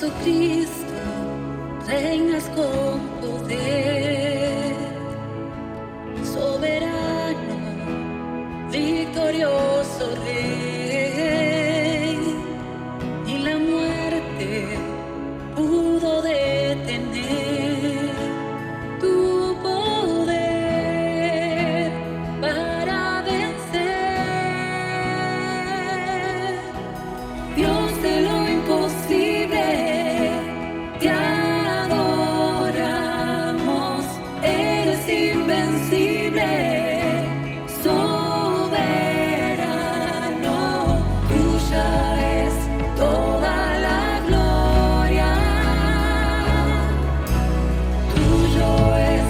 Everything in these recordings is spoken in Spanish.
Jesucristo, reinas con poder, soberano, victorioso Rey, y la muerte pudo detener tu poder para vencer. Dios de lo imposible, te adoramos, eres invencible, soberano, tuya es toda la gloria, tuyo es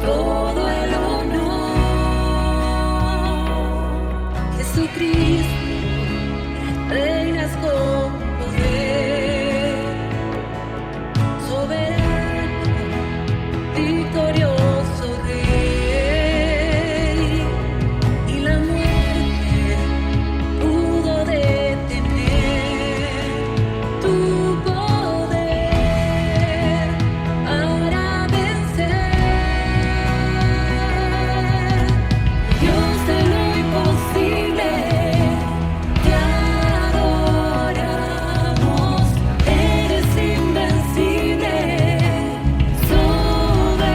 todo el honor. Jesucristo, reinas con poder, soberano, victorioso Rey, y la muerte pudo detener tu poder para vencer. Dios de lo imposible, te adoramos, eres invencible, soberano,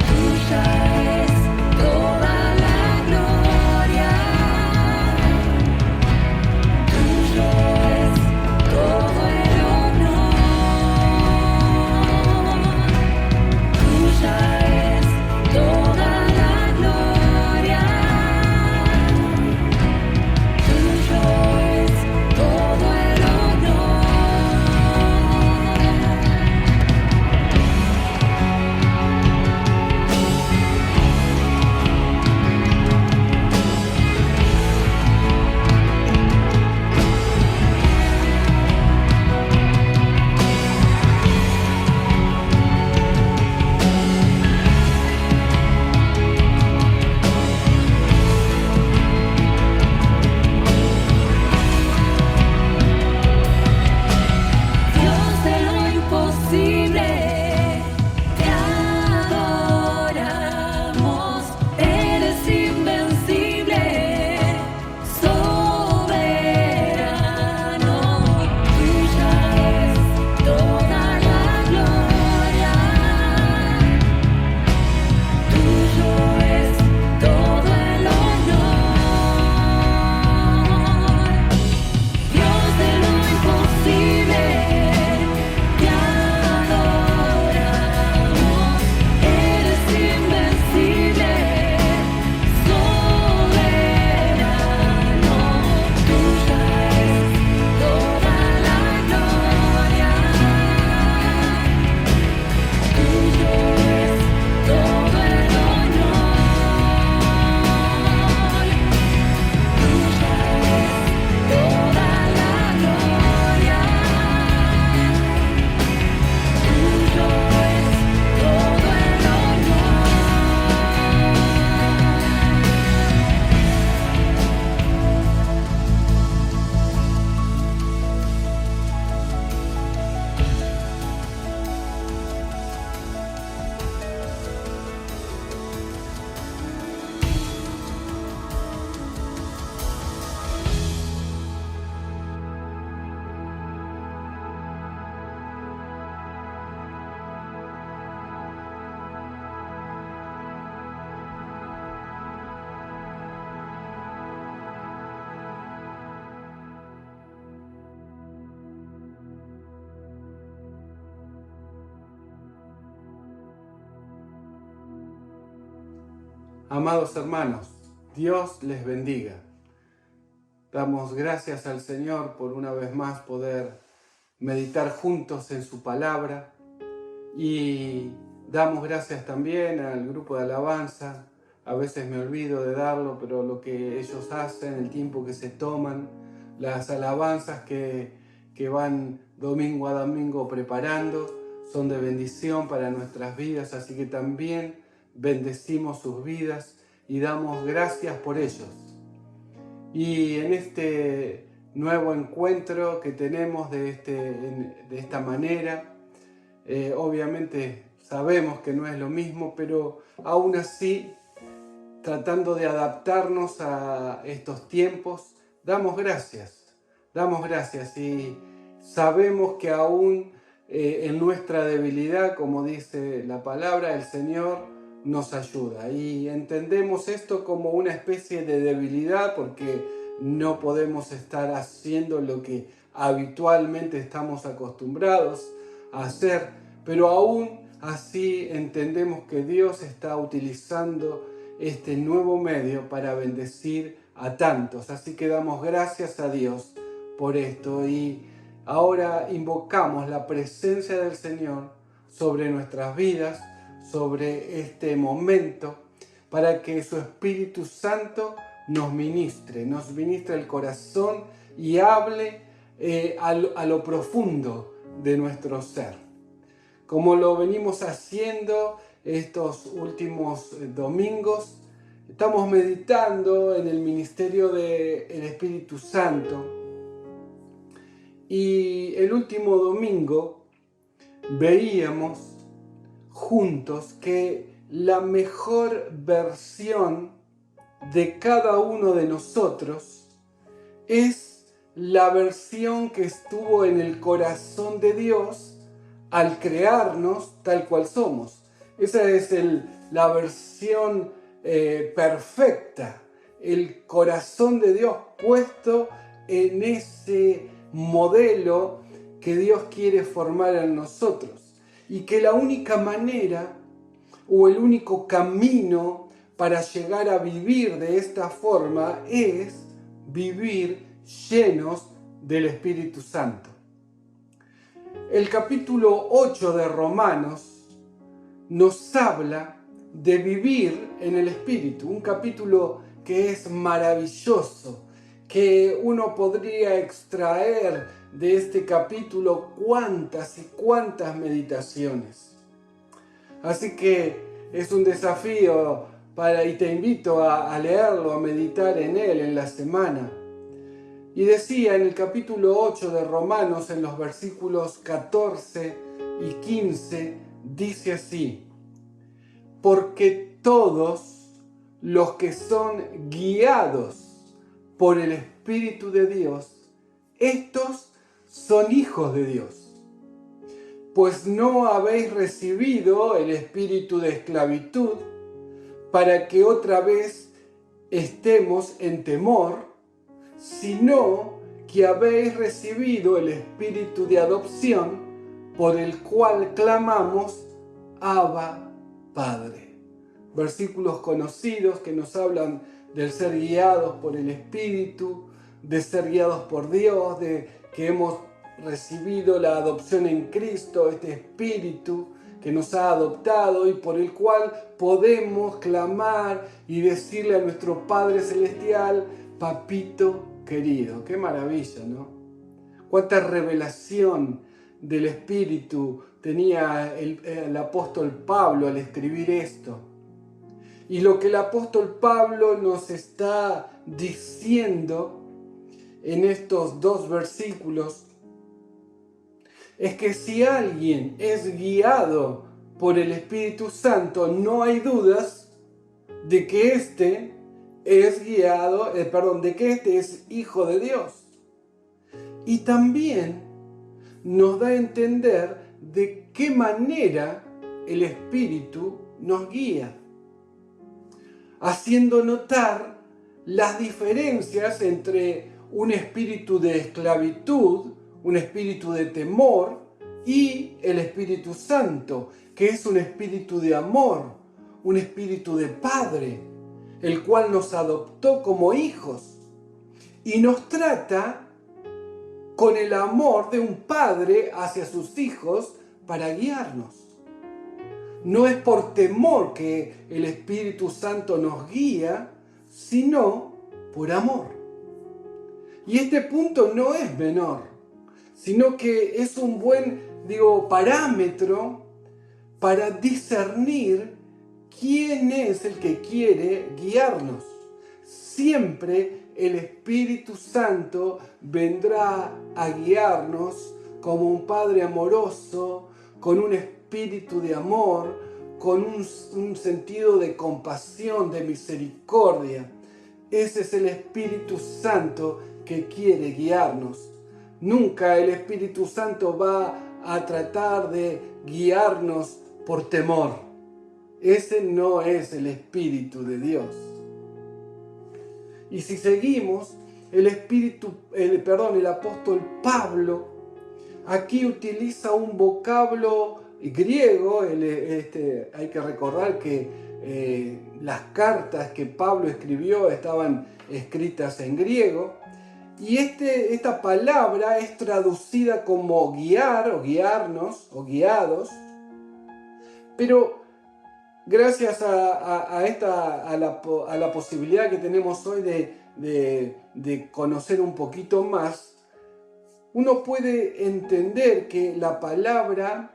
tuya es toda la gloria, tuyo es todo el honor, tuya es toda la gloria. Tuyo es todo el honor. Dios de lo imposible, te adoramos, eres invencible, soberano, tuya es toda la gloria, tuyo es todo el honor. Dios de lo imposible, te adoramos, eres invencible, soberano, tuya es toda la gloria, tuyo es todo el honor, tuya es toda la gloria, tuyo es todo el Amados hermanos, Dios les bendiga. Damos gracias al Señor por una vez más poder meditar juntos en su palabra y damos gracias también al grupo de alabanza. A veces me olvido de darlo, pero lo que ellos hacen, el tiempo que se toman, las alabanzas que van domingo a domingo preparando, son de bendición para nuestras vidas, así que también bendecimos sus vidas y damos gracias por ellos. Y en este nuevo encuentro que tenemos de esta manera. Obviamente sabemos que no es lo mismo, pero aún así, tratando de adaptarnos a estos tiempos, damos gracias y sabemos que aún en nuestra debilidad, como dice la palabra, el Señor nos ayuda. Y entendemos esto como una especie de debilidad porque no podemos estar haciendo lo que habitualmente estamos acostumbrados a hacer, pero aún así entendemos que Dios está utilizando este nuevo medio para bendecir a tantos. Así que damos gracias a Dios por esto y ahora invocamos la presencia del Señor sobre nuestras vidas, sobre este momento, para que su Espíritu Santo nos ministre el corazón y hable a lo profundo de nuestro ser. Como lo venimos haciendo estos últimos domingos, estamos meditando en el ministerio del Espíritu Santo. Y el último domingo veíamos juntos que la mejor versión de cada uno de nosotros es la versión que estuvo en el corazón de Dios al crearnos tal cual somos. Esa es la versión perfecta, el corazón de Dios puesto en ese modelo que Dios quiere formar en nosotros. Y que la única manera o el único camino para llegar a vivir de esta forma es vivir llenos del Espíritu Santo. El capítulo 8 de Romanos nos habla de vivir en el Espíritu, un capítulo que es maravilloso, que uno podría extraer de este capítulo cuántas y cuántas meditaciones. Así que es un desafío y te invito a leerlo, a meditar en él en la semana. Y decía en el capítulo 8 de Romanos, en los versículos 14 y 15, dice así: porque todos los que son guiados por el Espíritu de Dios, estos son hijos de Dios. Pues no habéis recibido el espíritu de esclavitud para que otra vez estemos en temor, sino que habéis recibido el espíritu de adopción por el cual clamamos Abba, Padre. Versículos conocidos que nos hablan del ser guiados por el Espíritu, de ser guiados por Dios, de que hemos recibido la adopción en Cristo, este Espíritu que nos ha adoptado y por el cual podemos clamar y decirle a nuestro Padre Celestial: Papito querido. Qué maravilla, ¿no? Cuánta revelación del Espíritu tenía el apóstol Pablo al escribir esto. Y lo que el apóstol Pablo nos está diciendo en estos dos versículos es que si alguien es guiado por el Espíritu Santo, no hay dudas de que éste es hijo de Dios. Y también nos da a entender de qué manera el Espíritu nos guía, haciendo notar las diferencias entre un espíritu de esclavitud, un espíritu de temor, y el Espíritu Santo, que es un espíritu de amor, un espíritu de Padre, el cual nos adoptó como hijos y nos trata con el amor de un padre hacia sus hijos para guiarnos. No es por temor que el Espíritu Santo nos guía, sino por amor. Y este punto no es menor, sino que es un buen, parámetro para discernir quién es el que quiere guiarnos. Siempre el Espíritu Santo vendrá a guiarnos como un Padre amoroso, con un espíritu de amor, con un sentido de compasión, de misericordia. Ese es el Espíritu Santo que quiere guiarnos. Nunca el Espíritu Santo va a tratar de guiarnos por temor. Ese no es el Espíritu de Dios. Y si seguimos, el apóstol Pablo aquí utiliza un vocablo griego. Hay que recordar que las cartas que Pablo escribió estaban escritas en griego. Y esta palabra es traducida como guiar o guiarnos o guiados. Pero gracias a la posibilidad que tenemos hoy de conocer un poquito más, uno puede entender que la palabra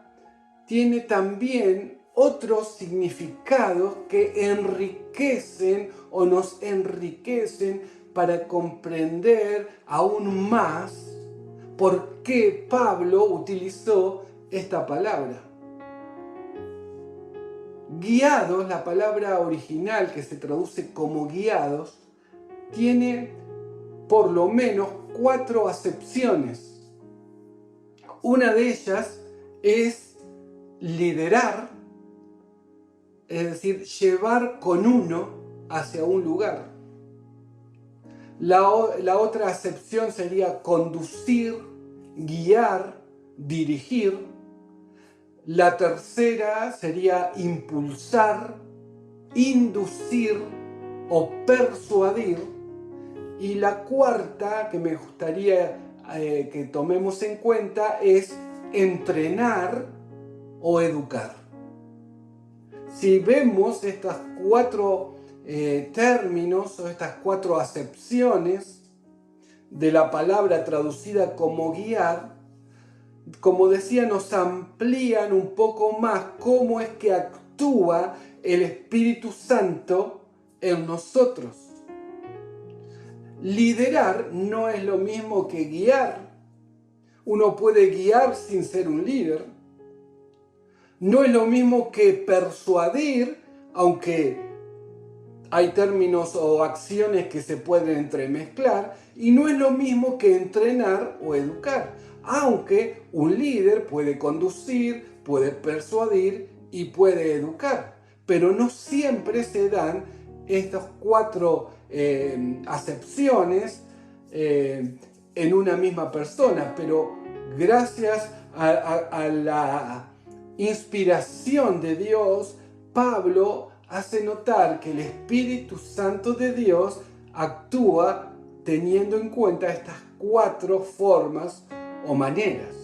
tiene también otros significados que enriquecen o nos enriquecen para comprender aún más por qué Pablo utilizó esta palabra. Guiados, la palabra original que se traduce como guiados, tiene por lo menos 4 acepciones. Una de ellas es liderar, es decir, llevar con uno hacia un lugar. La otra acepción sería conducir, guiar, dirigir. La tercera sería impulsar, inducir o persuadir. Y la cuarta que me gustaría que tomemos en cuenta es entrenar o educar. Si vemos estas 4 términos o estas 4 acepciones de la palabra traducida como guiar, como decía, nos amplían un poco más cómo es que actúa el Espíritu Santo en nosotros. Liderar no es lo mismo que guiar. Uno puede guiar sin ser un líder. No es lo mismo que persuadir, aunque hay términos o acciones que se pueden entremezclar. Y no es lo mismo que entrenar o educar, aunque un líder puede conducir, puede persuadir y puede educar. Pero no siempre se dan estas 4 acepciones en una misma persona. Pero gracias a la inspiración de Dios, Pablo hace notar que el Espíritu Santo de Dios actúa teniendo en cuenta estas 4 formas o maneras.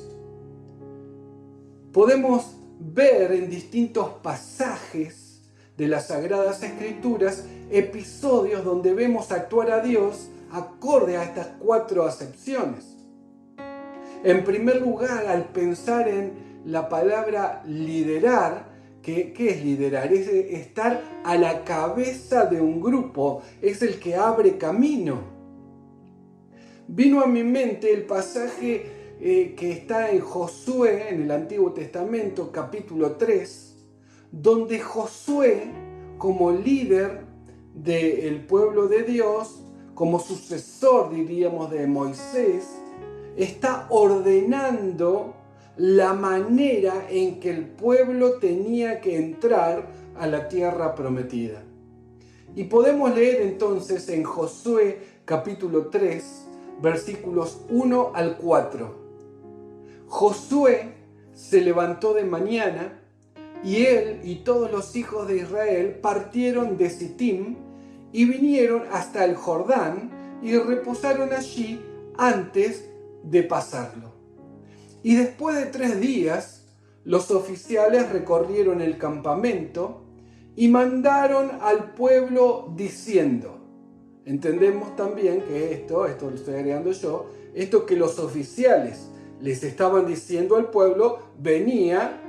Podemos ver en distintos pasajes de las Sagradas Escrituras episodios donde vemos actuar a Dios acorde a estas 4 acepciones. En primer lugar, al pensar en la palabra liderar, ¿qué es liderar? Es estar a la cabeza de un grupo, es el que abre camino. Vino a mi mente el pasaje que está en Josué, en el Antiguo Testamento, capítulo 3, donde Josué, como líder del pueblo de Dios, como sucesor, diríamos, de Moisés, está ordenando la manera en que el pueblo tenía que entrar a la tierra prometida. Y podemos leer entonces en Josué capítulo 3, versículos 1 al 4. Josué se levantó de mañana y él y todos los hijos de Israel partieron de Sittim y vinieron hasta el Jordán y reposaron allí antes de pasarlo. Y después de 3 días, los oficiales recorrieron el campamento y mandaron al pueblo diciendo, entendemos también que esto lo estoy agregando yo, esto que los oficiales les estaban diciendo al pueblo venía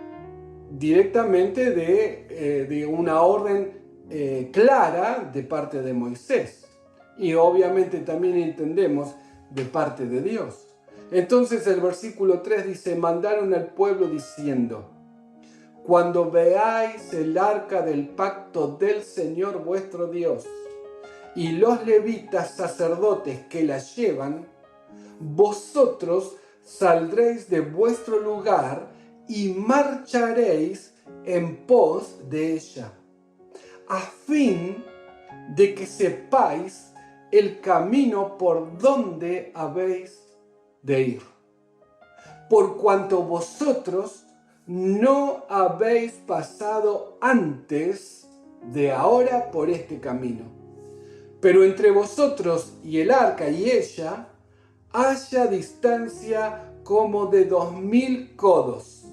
directamente de una orden clara de parte de Moisés. y obviamente también entendemos de parte de Dios. Entonces el versículo 3 dice, mandaron al pueblo diciendo, cuando veáis el arca del pacto del Señor vuestro Dios y los levitas sacerdotes que la llevan, vosotros saldréis de vuestro lugar y marcharéis en pos de ella, a fin de que sepáis el camino por donde habéis de ir, por cuanto vosotros no habéis pasado antes de ahora por este camino. Pero entre vosotros y el arca y ella haya distancia como de 2000 codos.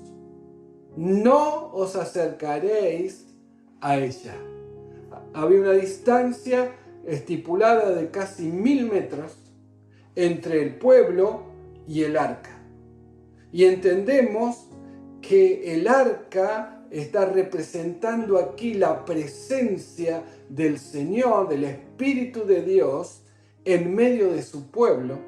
No os acercaréis a ella. Había una distancia estipulada de casi 1000 metros entre el pueblo y el arca. Y entendemos que el arca está representando aquí la presencia del Señor, del Espíritu de Dios, en medio de su pueblo.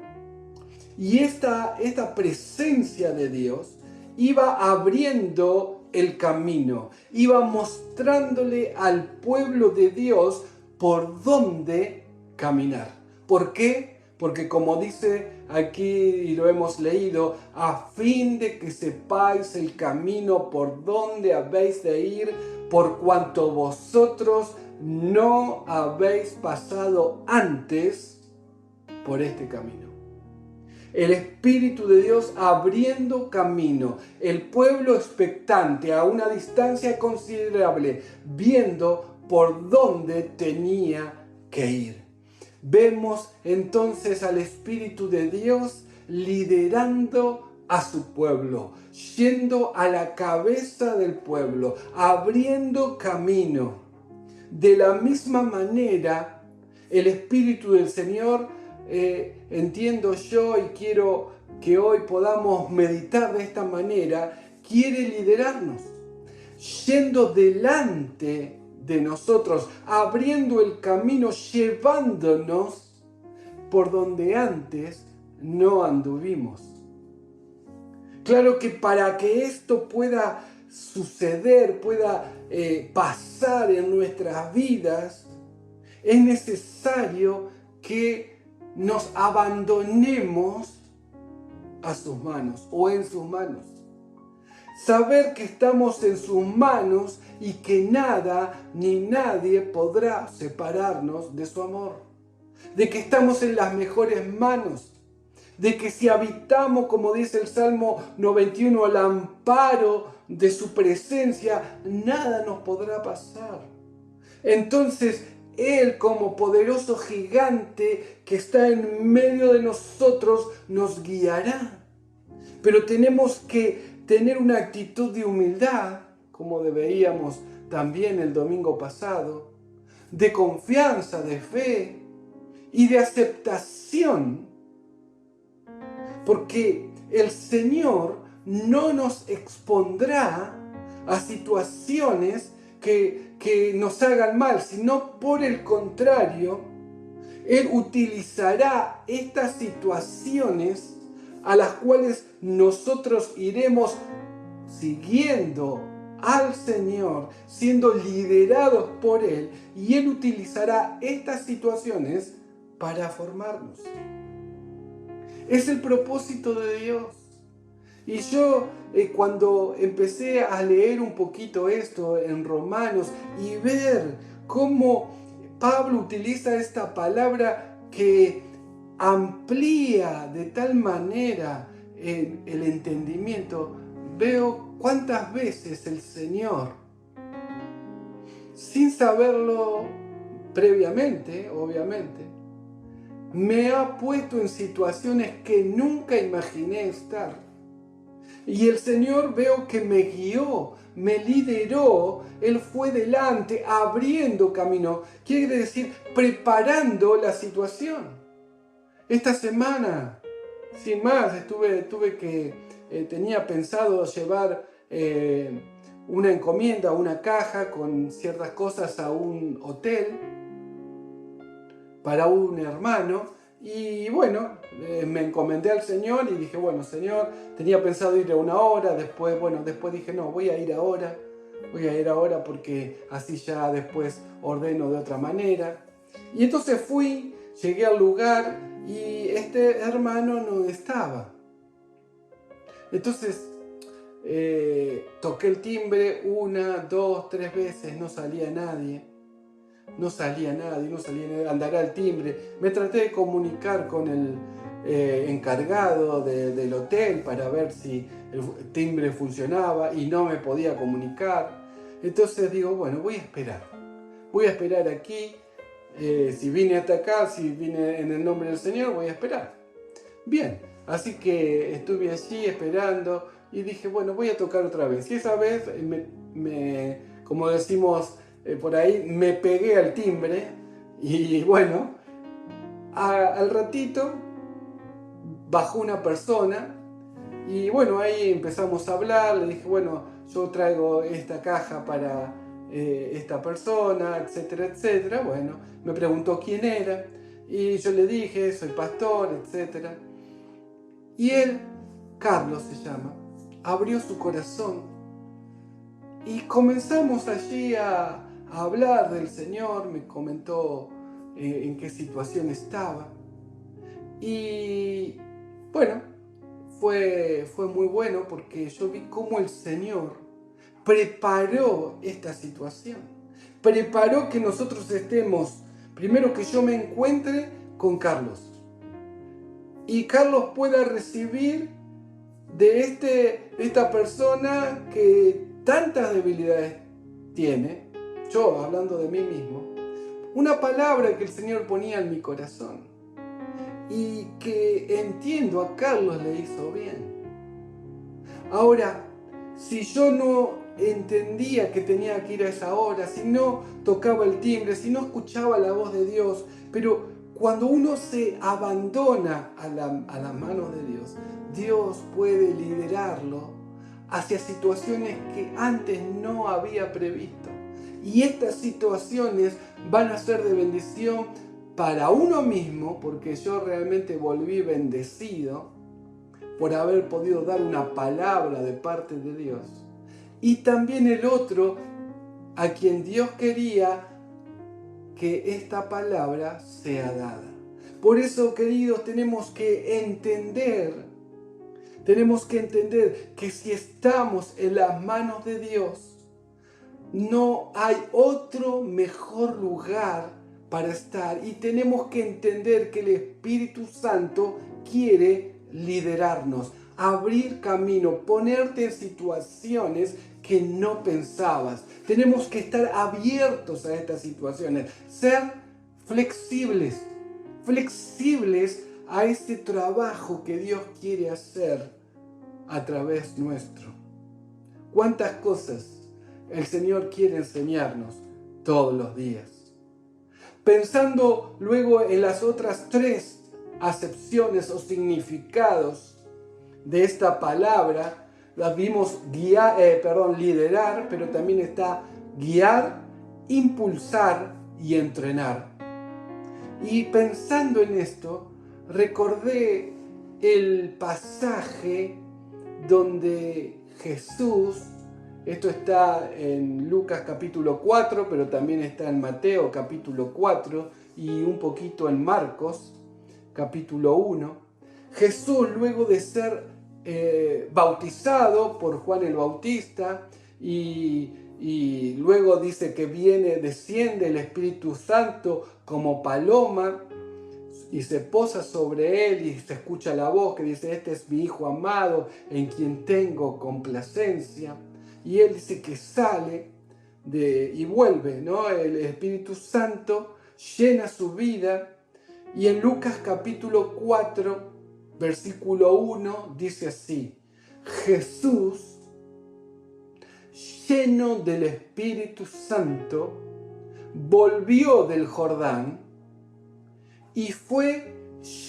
Y esta presencia de Dios iba abriendo el camino, iba mostrándole al pueblo de Dios por dónde caminar. ¿Por qué? Porque como dice aquí y lo hemos leído, a fin de que sepáis el camino por donde habéis de ir, por cuanto vosotros no habéis pasado antes por este camino. El Espíritu de Dios abriendo camino, el pueblo expectante a una distancia considerable, viendo por dónde tenía que ir. Vemos entonces al Espíritu de Dios liderando a su pueblo, yendo a la cabeza del pueblo, abriendo camino. De la misma manera, el Espíritu del Señor, entiendo yo y quiero que hoy podamos meditar de esta manera, quiere liderarnos, yendo delante de nosotros, abriendo el camino, llevándonos por donde antes no anduvimos. Claro que para que esto pueda suceder, pueda pasar en nuestras vidas, es necesario que nos abandonemos a sus manos o en sus manos. Saber que estamos en sus manos y que nada ni nadie podrá separarnos de su amor. De que estamos en las mejores manos. De que si habitamos, como dice el Salmo 91, al amparo de su presencia, nada nos podrá pasar. Entonces, Él, como poderoso gigante que está en medio de nosotros, nos guiará. Pero tenemos que tener una actitud de humildad, como veíamos también el domingo pasado, de confianza, de fe y de aceptación, porque el Señor no nos expondrá a situaciones que nos hagan mal, sino por el contrario, Él utilizará estas situaciones a las cuales nosotros iremos siguiendo al Señor, siendo liderados por Él, y Él utilizará estas situaciones para formarnos. Es el propósito de Dios. Y yo cuando empecé a leer un poquito esto en Romanos y ver cómo Pablo utiliza esta palabra que amplía de tal manera el entendimiento, veo cuántas veces el Señor, sin saberlo previamente, obviamente, me ha puesto en situaciones que nunca imaginé estar. Y el Señor veo que me guió, me lideró, Él fue delante, abriendo camino. Quiere decir, preparando la situación. Esta semana, sin más, tenía pensado llevar una encomienda, una caja con ciertas cosas a un hotel. para un hermano. Y bueno, me encomendé al Señor y dije, bueno, Señor, tenía pensado ir a una hora, después dije, no, voy a ir ahora porque así ya después ordeno de otra manera. Y entonces fui, llegué al lugar y este hermano no estaba. Entonces toqué el timbre 1, 2, 3 veces, no salía nadie, andará el timbre. Me traté de comunicar con el encargado del hotel para ver si el timbre funcionaba y no me podía comunicar. Entonces digo, bueno, voy a esperar aquí. Si vine hasta acá, si vine en el nombre del Señor, voy a esperar. Bien, así que estuve allí esperando y dije, bueno, voy a tocar otra vez. Y esa vez, como decimos por ahí, me pegué al timbre y bueno, al ratito bajó una persona y bueno, ahí empezamos a hablar. Le dije, bueno, yo traigo esta caja para esta persona, etcétera, etcétera. Bueno, me preguntó quién era y yo le dije, soy pastor, etcétera. Y él, Carlos se llama, abrió su corazón y comenzamos allí a hablar del Señor. Me comentó en qué situación estaba y bueno, fue muy bueno porque yo vi cómo el Señor preparó esta situación, preparó que nosotros estemos, primero que yo me encuentre con Carlos y Carlos pueda recibir de esta persona que tantas debilidades tiene, yo hablando de mí mismo, una palabra que el Señor ponía en mi corazón y que entiendo a Carlos le hizo bien. Ahora, si yo no entendía que tenía que ir a esa hora, si no tocaba el timbre, si no escuchaba la voz de Dios, pero cuando uno se abandona a las manos de Dios, Dios puede liderarlo hacia situaciones que antes no había previsto. Y estas situaciones van a ser de bendición para uno mismo, porque yo realmente volví bendecido por haber podido dar una palabra de parte de Dios. Y también el otro, a quien Dios quería que esta palabra sea dada. Por eso, queridos, tenemos que entender que si estamos en las manos de Dios, no hay otro mejor lugar para estar. Y tenemos que entender que el Espíritu Santo quiere liderarnos, abrir camino, ponerte en situaciones que no pensabas. Tenemos que estar abiertos a estas situaciones, ser flexibles a este trabajo que Dios quiere hacer a través nuestro. ¿Cuántas cosas el Señor quiere enseñarnos todos los días? Pensando luego en las otras 3 acepciones o significados de esta palabra, las vimos liderar, pero también está guiar, impulsar y entrenar. Y pensando en esto, recordé el pasaje donde Jesús, esto está en Lucas capítulo 4, pero también está en Mateo capítulo 4 y un poquito en Marcos capítulo 1. Jesús, luego de ser bautizado por Juan el Bautista y luego dice que desciende el Espíritu Santo como paloma y se posa sobre él y se escucha la voz que dice: este es mi Hijo amado en quien tengo complacencia. Y él dice que sale y vuelve, ¿no? El Espíritu Santo llena su vida y en Lucas capítulo 4 versículo 1 dice así: Jesús, lleno del Espíritu Santo, volvió del Jordán y fue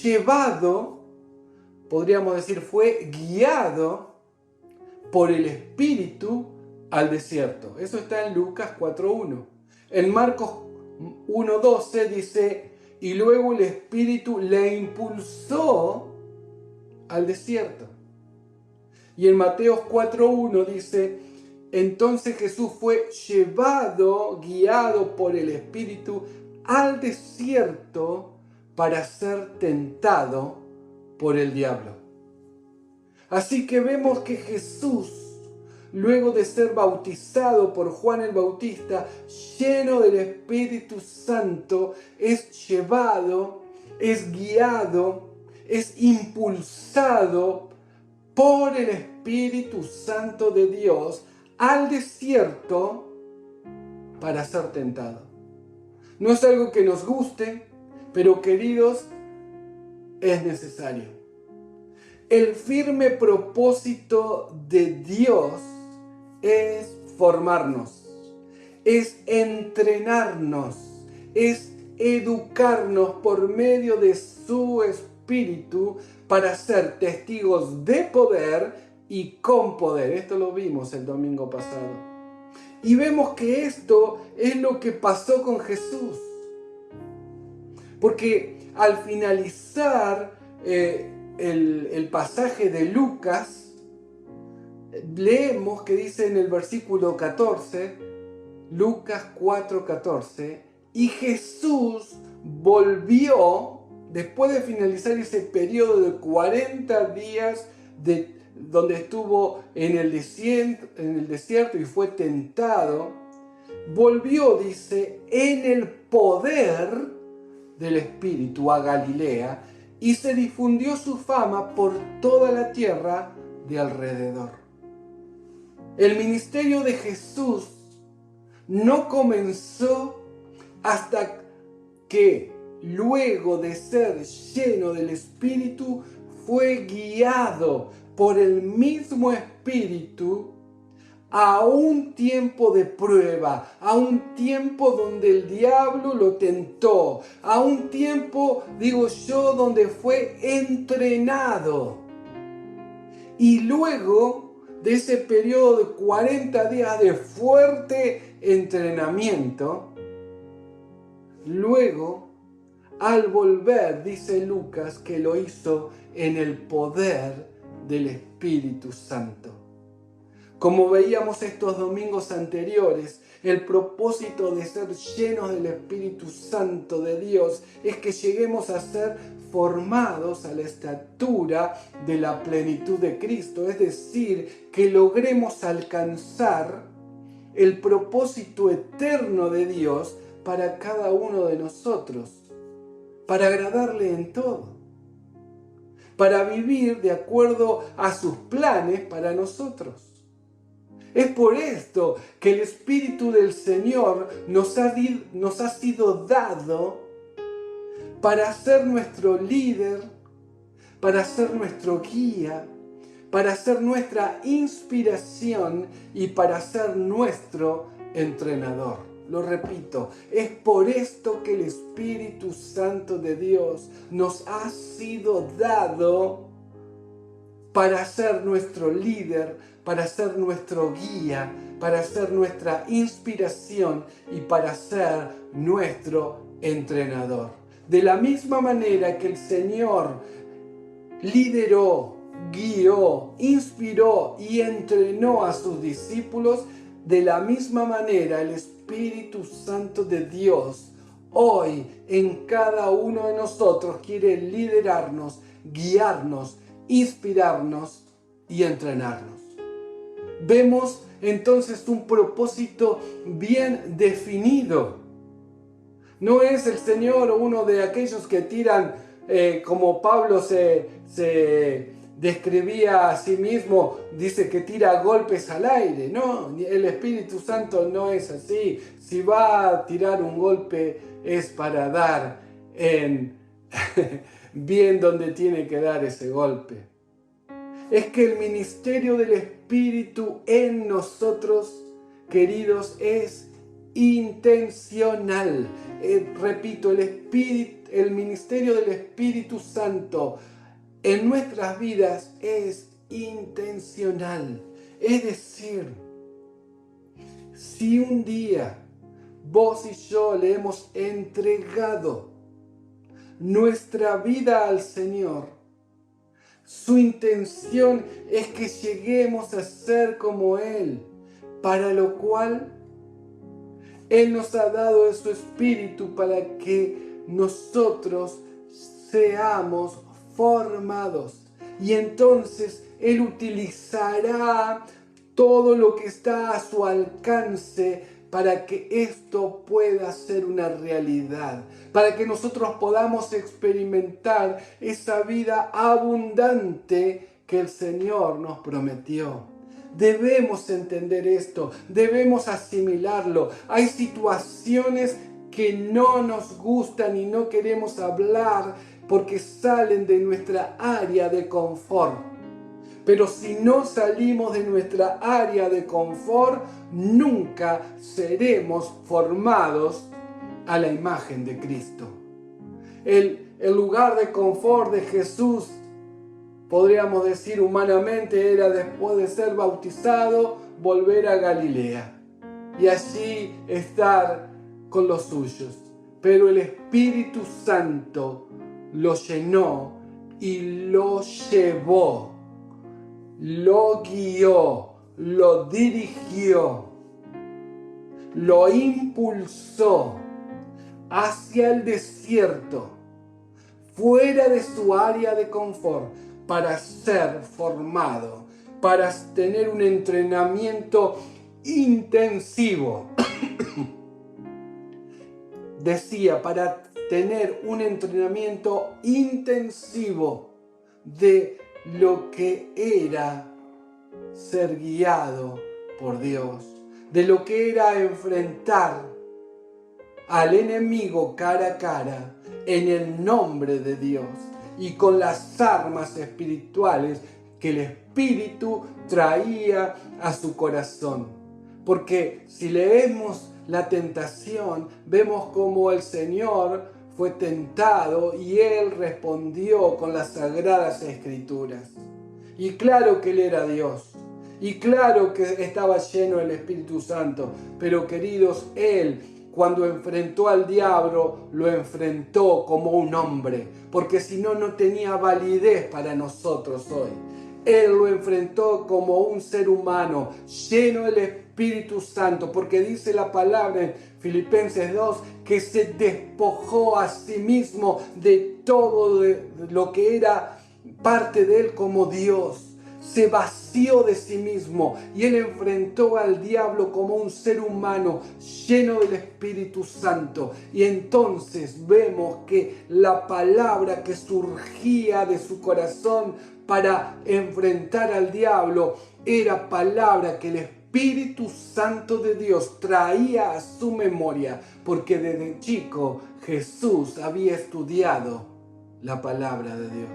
llevado, podríamos decir, fue guiado por el Espíritu al desierto. Eso está en Lucas 4.1. En Marcos 1.12 dice y luego el Espíritu le impulsó al desierto. Y en Mateo 4:1 dice, entonces Jesús fue llevado, guiado por el Espíritu, al desierto para ser tentado por el diablo. Así que vemos que Jesús, luego de ser bautizado por Juan el Bautista, lleno del Espíritu Santo, es llevado, es guiado, es impulsado por el Espíritu Santo de Dios al desierto para ser tentado. No es algo que nos guste, pero queridos, es necesario. El firme propósito de Dios es formarnos, es entrenarnos, es educarnos por medio de su Espíritu para ser testigos de poder y con poder. Esto lo vimos el domingo pasado. Y vemos que esto es lo que pasó con Jesús. Porque al finalizar el pasaje de Lucas, leemos que dice en el versículo 14, Lucas 4:14, y Jesús volvió, después de finalizar ese periodo de 40 días donde estuvo en el desierto y fue tentado, volvió, dice, en el poder del Espíritu a Galilea, y se difundió su fama por toda la tierra de alrededor. El ministerio de Jesús no comenzó hasta que, luego de ser lleno del Espíritu, fue guiado por el mismo Espíritu a un tiempo de prueba, a un tiempo donde el diablo lo tentó, a un tiempo, digo yo, donde fue entrenado. Y luego de ese periodo de 40 días de fuerte entrenamiento, luego, al volver, dice Lucas, que lo hizo en el poder del Espíritu Santo. Como veíamos estos domingos anteriores, el propósito de ser llenos del Espíritu Santo de Dios es que lleguemos a ser formados a la estatura de la plenitud de Cristo, es decir, que logremos alcanzar el propósito eterno de Dios para cada uno de nosotros, para agradarle en todo, para vivir de acuerdo a sus planes para nosotros. Es por esto que el Espíritu del Señor nos ha sido dado para ser nuestro líder, para ser nuestro guía, para ser nuestra inspiración y para ser nuestro entrenador. Lo repito, es por esto que el Espíritu Santo de Dios nos ha sido dado para ser nuestro líder, para ser nuestro guía, para ser nuestra inspiración y para ser nuestro entrenador. De la misma manera que el Señor lideró, guió, inspiró y entrenó a sus discípulos, de la misma manera el Espíritu Santo de Dios hoy en cada uno de nosotros quiere liderarnos, guiarnos, inspirarnos y entrenarnos. Vemos entonces un propósito bien definido. No es el Señor uno de aquellos que tiran, como Pablo se describía a sí mismo, dice que tira golpes al aire. No, el Espíritu Santo no es así. Si va a tirar un golpe es para dar bien donde tiene que dar ese golpe. Es que el ministerio del Espíritu en nosotros, queridos, es intencional. Repito, el ministerio del Espíritu Santo en nuestras vidas es intencional. Es decir, si un día vos y yo le hemos entregado nuestra vida al Señor, su intención es que lleguemos a ser como Él, para lo cual Él nos ha dado de su Espíritu para que nosotros seamos formados. Y entonces Él utilizará todo lo que está a su alcance para que esto pueda ser una realidad, para que nosotros podamos experimentar esa vida abundante que el Señor nos prometió. Debemos entender esto, debemos asimilarlo. Hay situaciones que no nos gustan y no queremos hablar porque salen de nuestra área de confort. Pero si no salimos de nuestra área de confort, nunca seremos formados a la imagen de Cristo. El lugar de confort de Jesús, podríamos decir humanamente, era después de ser bautizado, volver a Galilea y allí estar con los suyos. Pero el Espíritu Santo lo llenó y lo llevó, lo guió, lo dirigió, lo impulsó hacia el desierto, fuera de su área de confort, para ser formado, para tener un entrenamiento intensivo. Decía, para tener un entrenamiento intensivo de lo que era ser guiado por Dios, de lo que era enfrentar al enemigo cara a cara en el nombre de Dios y con las armas espirituales que el Espíritu traía a su corazón. Porque si leemos la tentación, vemos cómo el Señor fue tentado y Él respondió con las sagradas escrituras. Y claro que Él era Dios, y claro que estaba lleno del Espíritu Santo, pero queridos, Él cuando enfrentó al diablo, lo enfrentó como un hombre, porque si no, no tenía validez para nosotros hoy. Él lo enfrentó como un ser humano, lleno del Espíritu Santo, porque dice la palabra en Filipenses 2, que se despojó a sí mismo de todo lo que era parte de él como Dios. Se vació de sí mismo y él enfrentó al diablo como un ser humano lleno del Espíritu Santo. Y entonces vemos que la palabra que surgía de su corazón para enfrentar al diablo era palabra que el Espíritu Santo de Dios traía a su memoria, porque desde chico Jesús había estudiado la palabra de Dios.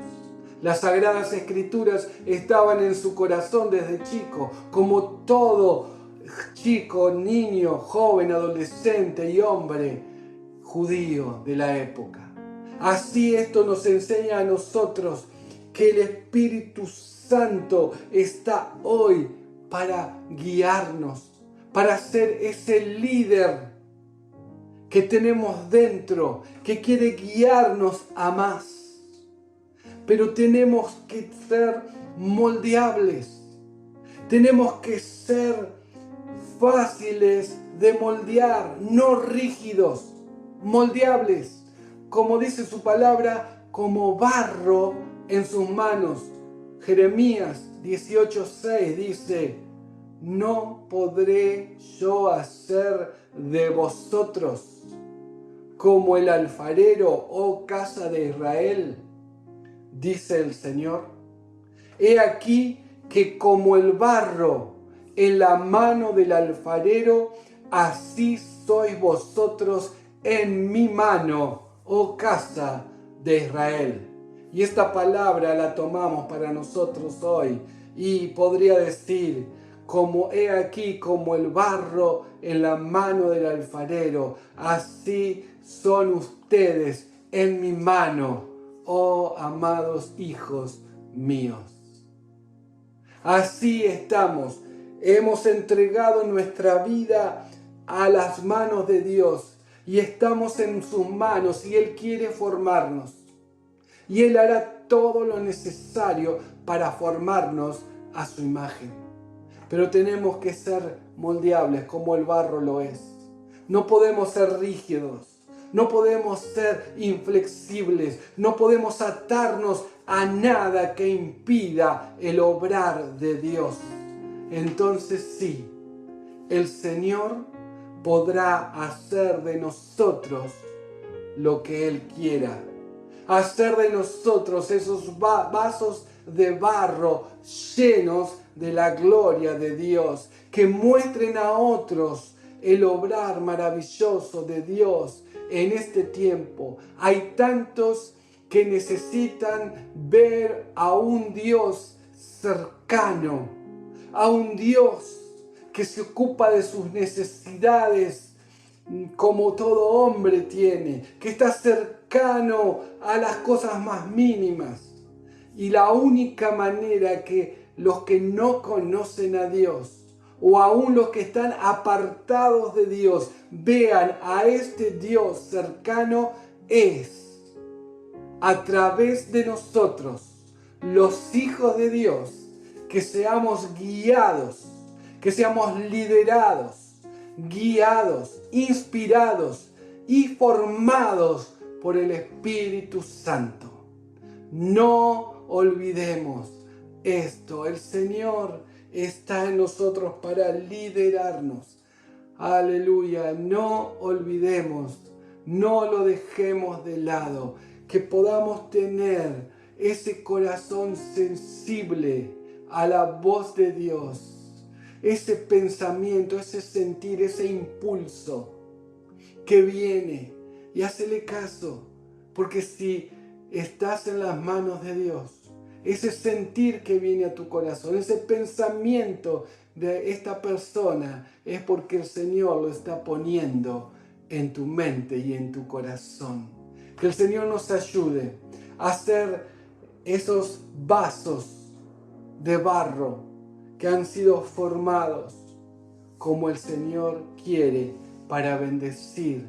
Las Sagradas Escrituras estaban en su corazón desde chico, como todo chico, niño, joven, adolescente y hombre judío de la época. Así esto nos enseña a nosotros que el Espíritu Santo está hoy para guiarnos, para ser ese líder que tenemos dentro, que quiere guiarnos a más. Pero tenemos que ser moldeables, tenemos que ser fáciles de moldear, no rígidos, moldeables, como dice su palabra, como barro en sus manos. Jeremías 18:6 dice: no podré yo hacer de vosotros como el alfarero, oh casa de Israel, dice el Señor. He aquí que como el barro en la mano del alfarero, así sois vosotros en mi mano, oh casa de Israel. Y esta palabra la tomamos para nosotros hoy y podría decir: como he aquí, como el barro en la mano del alfarero, así son ustedes en mi mano, oh amados hijos míos. Así estamos. Hemos entregado nuestra vida a las manos de Dios y estamos en sus manos y Él quiere formarnos. Y Él hará todo lo necesario para formarnos a su imagen. Pero tenemos que ser moldeables como el barro lo es. No podemos ser rígidos, no podemos ser inflexibles, no podemos atarnos a nada que impida el obrar de Dios. Entonces sí, el Señor podrá hacer de nosotros lo que Él quiera. Hacer de nosotros esos vasos de barro llenos de la gloria de Dios, que muestren a otros el obrar maravilloso de Dios en este tiempo. Hay tantos que necesitan ver a un Dios cercano, a un Dios que se ocupa de sus necesidades como todo hombre tiene, que está cercano a las cosas más mínimas. Y la única manera que los que no conocen a Dios, o aún los que están apartados de Dios, vean a este Dios cercano, es a través de nosotros, los hijos de Dios, que seamos guiados, que seamos liderados, guiados, inspirados y formados por el Espíritu Santo. No olvidemos esto. El Señor está en nosotros para liderarnos. Aleluya. No olvidemos, no lo dejemos de lado. Que podamos tener ese corazón sensible a la voz de Dios. Ese pensamiento, ese sentir, ese impulso que viene, y hácele caso, porque si estás en las manos de Dios, ese sentir que viene a tu corazón, ese pensamiento de esta persona, es porque el Señor lo está poniendo en tu mente y en tu corazón. Que el Señor nos ayude a hacer esos vasos de barro que han sido formados como el Señor quiere para bendecir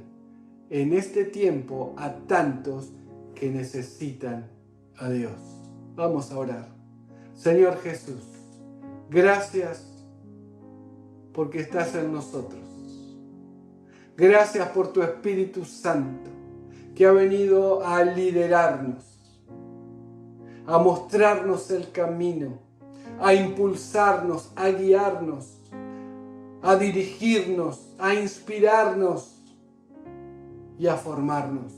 en este tiempo a tantos que necesitan a Dios. Vamos a orar. Señor Jesús, gracias porque estás en nosotros. Gracias por tu Espíritu Santo que ha venido a liderarnos, a mostrarnos el camino, a impulsarnos, a guiarnos, a dirigirnos, a inspirarnos y a formarnos.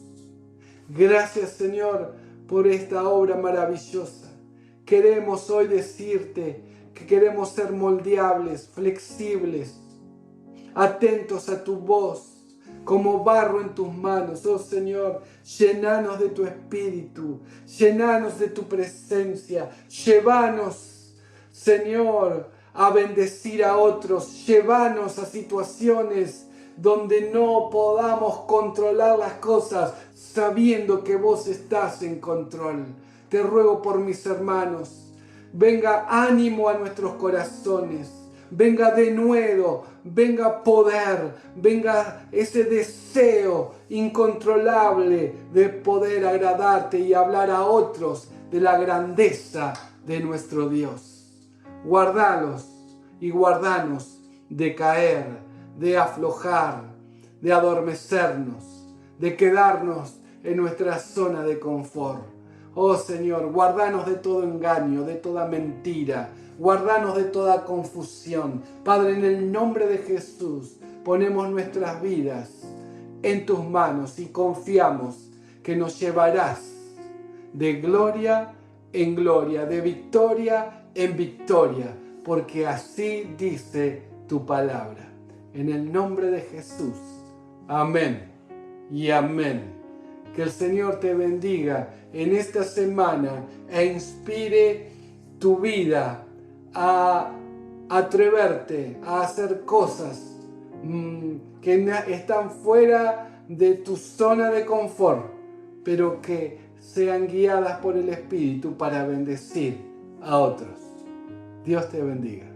Gracias, Señor, por esta obra maravillosa. Queremos hoy decirte que queremos ser moldeables, flexibles, atentos a tu voz, como barro en tus manos. Oh Señor, llenanos de tu Espíritu, llenanos de tu presencia, llévanos, Señor, a bendecir a otros, llévanos a situaciones donde no podamos controlar las cosas, sabiendo que vos estás en control. Te ruego por mis hermanos, venga ánimo a nuestros corazones, venga denuedo, venga poder, venga ese deseo incontrolable de poder agradarte y hablar a otros de la grandeza de nuestro Dios. Guardalos y guardanos de caer, de aflojar, de adormecernos, de quedarnos en nuestra zona de confort. Oh Señor, guardanos de todo engaño, de toda mentira, guardanos de toda confusión. Padre, en el nombre de Jesús, ponemos nuestras vidas en tus manos y confiamos que nos llevarás de gloria en gloria, de victoria en victoria, porque así dice tu palabra. En el nombre de Jesús. Amén y amén. Que el Señor te bendiga en esta semana e inspire tu vida a atreverte a hacer cosas que están fuera de tu zona de confort, pero que sean guiadas por el Espíritu para bendecir a otros. Dios te bendiga.